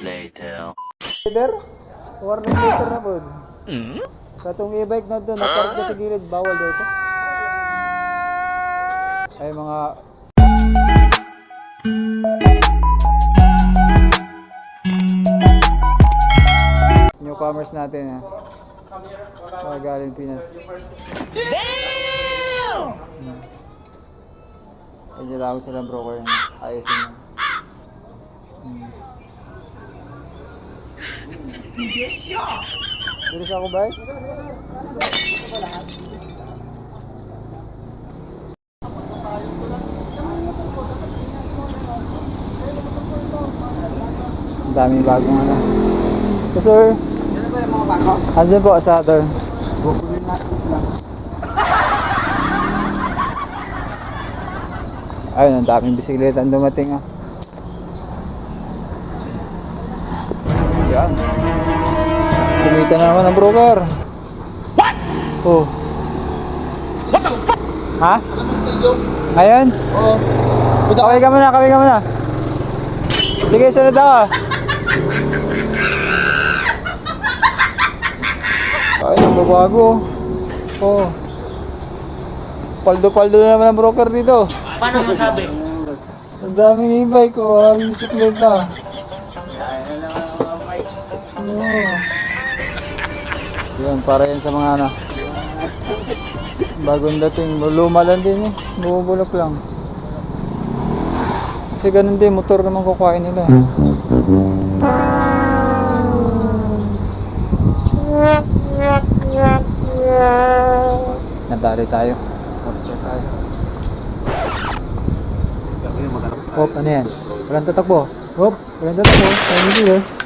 later. Leader? Warning leader na po. Katong e-bike na doon, napark na sa gilid, bawal dito. Ay mga newcomers natin ha. Mga galing Pinas. Damn! Ay nilawag silang broker na ayusin mo. Dito siya ako ba? Ang daming bagong ano. So sir, andyan po sa other. Ayun, ang daming bisikleta ang dumating ah. Yan. Kumita na naman ang broker. What? Oh. What the fuck? Ha? Ngayon? Oo. Kaway ka muna, kaway ka muna. Sige, sunod ako. Ay, nagbabago. Oh. Paldo-paldo na naman ang broker dito. Paano masabi? Ang daming e-bike ko, ang bisikleta. Yan, para yan sa mga ano, bagong dating, luma lang din eh, bumubulok lang. Kasi ganun din, motor naman kukuhain nila. Nadali tayo. Capture tayo. Hop, ano yan? Walang tatakbo. Hop, walang tatakbo. Walang tatakbo.